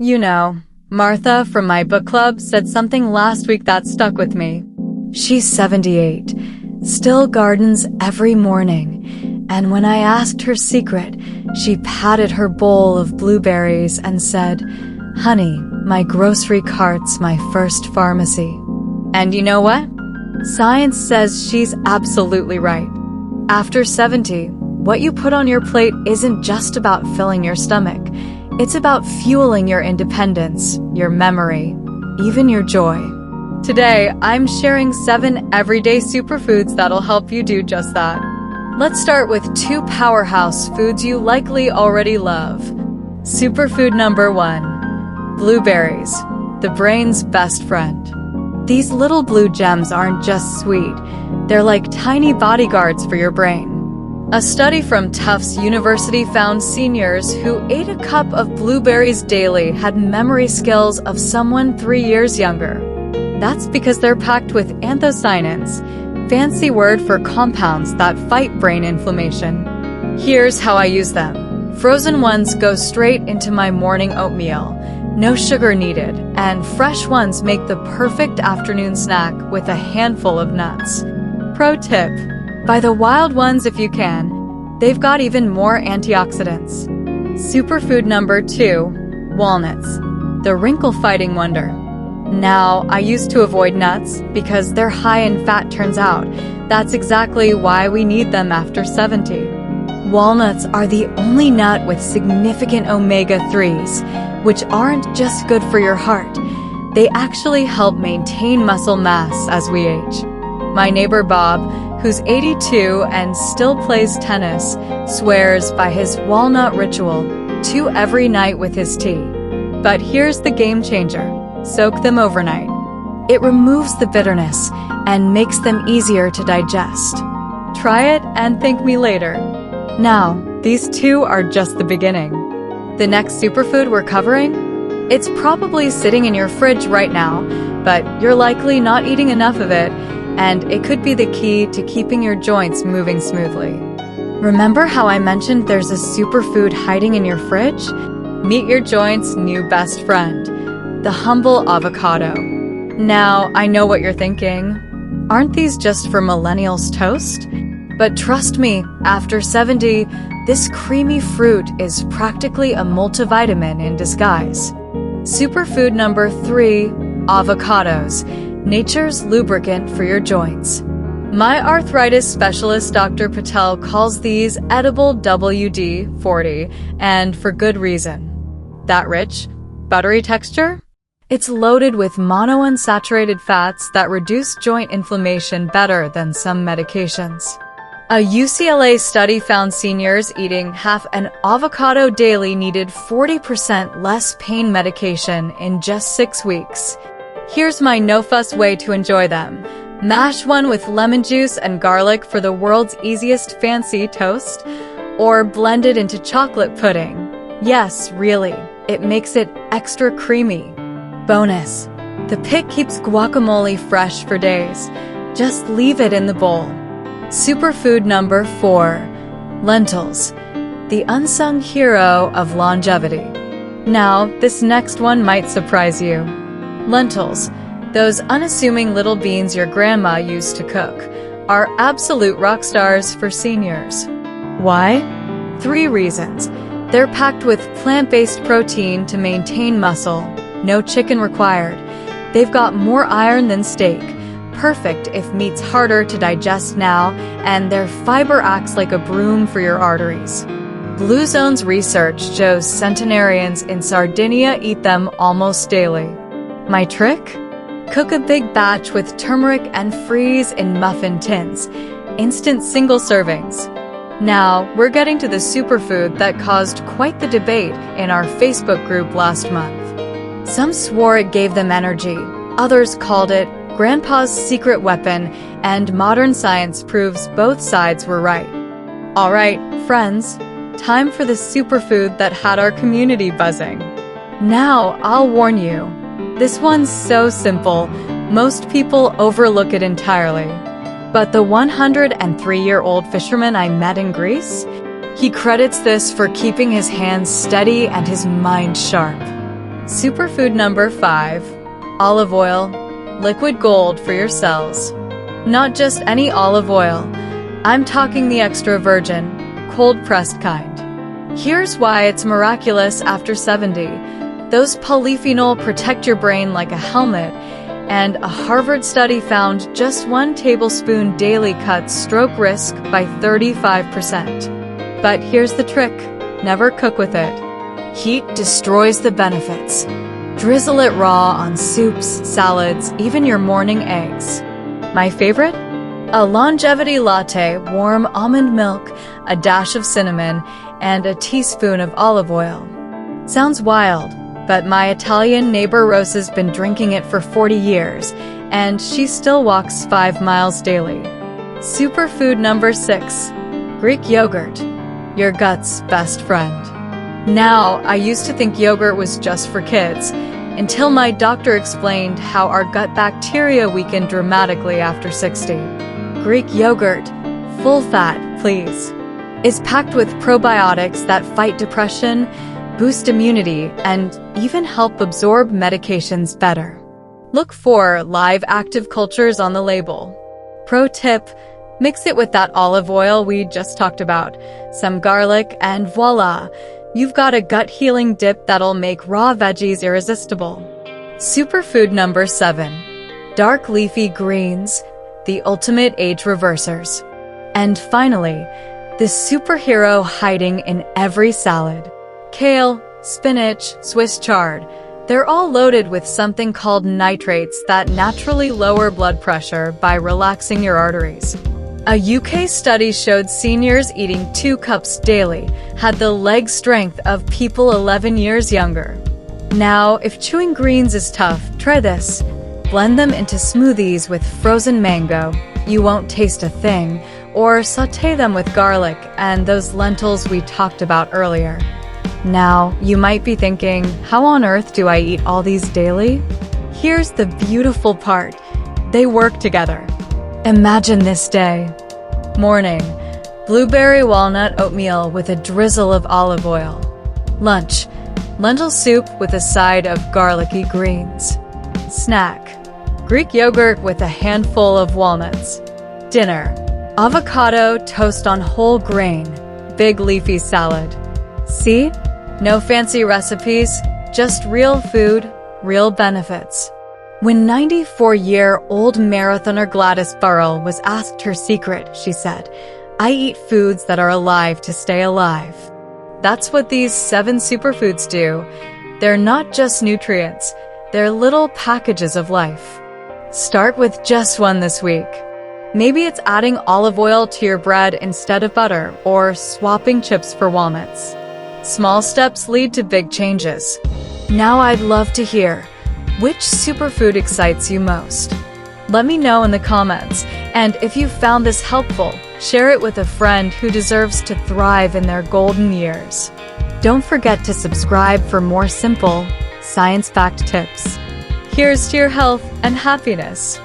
You know, Martha from my book club said something last week that stuck with me. She's 78, still gardens every morning, and when I asked her secret, she patted her bowl of blueberries and said, "Honey, my grocery cart's my first pharmacy." And you know what? Science says she's absolutely right. After 70, what you put on your plate isn't just about filling your stomach. It's about fueling your independence, your memory, even your joy. Today, I'm sharing 7 everyday superfoods that'll help you do just that. Let's start with 2 powerhouse foods you likely already love. Superfood number 1. Blueberries, the brain's best friend. These little blue gems aren't just sweet, they're like tiny bodyguards for your brain. A study from Tufts University found seniors who ate a cup of blueberries daily had memory skills of someone 3 years younger. That's because they're packed with anthocyanins, fancy word for compounds that fight brain inflammation. Here's how I use them. Frozen ones go straight into my morning oatmeal. No sugar needed, and fresh ones make the perfect afternoon snack with a handful of nuts. Pro tip: buy the wild ones if you can. They've got even more antioxidants. Superfood number 2, walnuts, the wrinkle-fighting wonder. Now, I used to avoid nuts because they're high in fat turns out. That's exactly why we need them after 70. Walnuts are the only nut with significant omega-3s, which aren't just good for your heart. They actually help maintain muscle mass as we age. My neighbor Bob, who's 82 and still plays tennis, swears by his walnut ritual, 2 every night with his tea. But here's the game changer. Soak them overnight. It removes the bitterness and makes them easier to digest. Try it and thank me later. Now, these 2 are just the beginning. The next superfood we're covering? It's probably sitting in your fridge right now, but you're likely not eating enough of it, and it could be the key to keeping your joints moving smoothly. Remember how I mentioned there's a superfood hiding in your fridge? Meet your joints' new best friend, the humble avocado. Now, I know what you're thinking. Aren't these just for millennials' toast? But trust me, after 70, this creamy fruit is practically a multivitamin in disguise. Superfood number 3, avocados, nature's lubricant for your joints. My arthritis specialist Dr. Patel calls these edible WD-40, and for good reason. That rich, buttery texture? It's loaded with monounsaturated fats that reduce joint inflammation better than some medications. A UCLA study found seniors eating half an avocado daily needed 40% less pain medication in just 6 weeks. Here's my no-fuss way to enjoy them. Mash one with lemon juice and garlic for the world's easiest fancy toast, or blend it into chocolate pudding. Yes, really, it makes it extra creamy. Bonus: the pick keeps guacamole fresh for days. Just leave it in the bowl. Superfood number 4, lentils, the unsung hero of longevity. Now, this next one might surprise you. Lentils, those unassuming little beans your grandma used to cook, are absolute rock stars for seniors. Why? 3 reasons. They're packed with plant-based protein to maintain muscle, no chicken required. They've got more iron than steak, perfect if meat's harder to digest now, and their fiber acts like a broom for your arteries. Blue Zone's research shows centenarians in Sardinia eat them almost daily. My trick? Cook a big batch with turmeric and freeze in muffin tins. Instant single servings. Now, we're getting to the superfood that caused quite the debate in our Facebook group last month. Some swore it gave them energy, others called it Grandpa's secret weapon, and modern science proves both sides were right. Alright, friends, time for the superfood that had our community buzzing. Now, I'll warn you, this one's so simple, most people overlook it entirely. But the 103-year-old fisherman I met in Greece, he credits this for keeping his hands steady and his mind sharp. Superfood number 5. Olive oil. Liquid gold for your cells. Not just any olive oil. I'm talking the extra virgin, cold-pressed kind. Here's why it's miraculous after 70. Those polyphenol protect your brain like a helmet, and a Harvard study found just 1 tablespoon daily cuts stroke risk by 35%. But here's the trick. Never cook with it. Heat destroys the benefits. Drizzle it raw on soups, salads, even your morning eggs. My favorite? A longevity latte, warm almond milk, a dash of cinnamon, and a teaspoon of olive oil. Sounds wild, but my Italian neighbor Rosa's been drinking it for 40 years, and she still walks 5 miles daily. Superfood number 6. Greek yogurt. Your gut's best friend. Now, I used to think yogurt was just for kids, until my doctor explained how our gut bacteria weaken dramatically after 60. Greek yogurt, full fat, please, is packed with probiotics that fight depression, boost immunity, and even help absorb medications better. Look for live active cultures on the label. Pro tip, mix it with that olive oil we just talked about, some garlic, and voila! You've got a gut-healing dip that'll make raw veggies irresistible. Superfood number 7. Dark leafy greens, the ultimate age reversers. And finally, the superhero hiding in every salad. Kale, spinach, Swiss chard. They're all loaded with something called nitrates that naturally lower blood pressure by relaxing your arteries. A UK study showed seniors eating 2 cups daily had the leg strength of people 11 years younger. Now, if chewing greens is tough, try this. Blend them into smoothies with frozen mango. You won't taste a thing. Or sauté them with garlic and those lentils we talked about earlier. Now, you might be thinking, how on earth do I eat all these daily? Here's the beautiful part. They work together. Imagine this day. Morning, blueberry walnut oatmeal with a drizzle of olive oil. Lunch, lentil soup with a side of garlicky greens. Snack, Greek yogurt with a handful of walnuts. Dinner, avocado toast on whole grain. Big leafy salad. See? No fancy recipes, just real food, real benefits. When 94-year-old marathoner Gladys Burrell was asked her secret, she said, "I eat foods that are alive to stay alive." That's what these 7 superfoods do. They're not just nutrients, they're little packages of life. Start with just 1 this week. Maybe it's adding olive oil to your bread instead of butter, or swapping chips for walnuts. Small steps lead to big changes. Now I'd love to hear, which superfood excites you most? Let me know in the comments, and if you found this helpful, share it with a friend who deserves to thrive in their golden years. Don't forget to subscribe for more simple, science-backed tips. Here's to your health and happiness.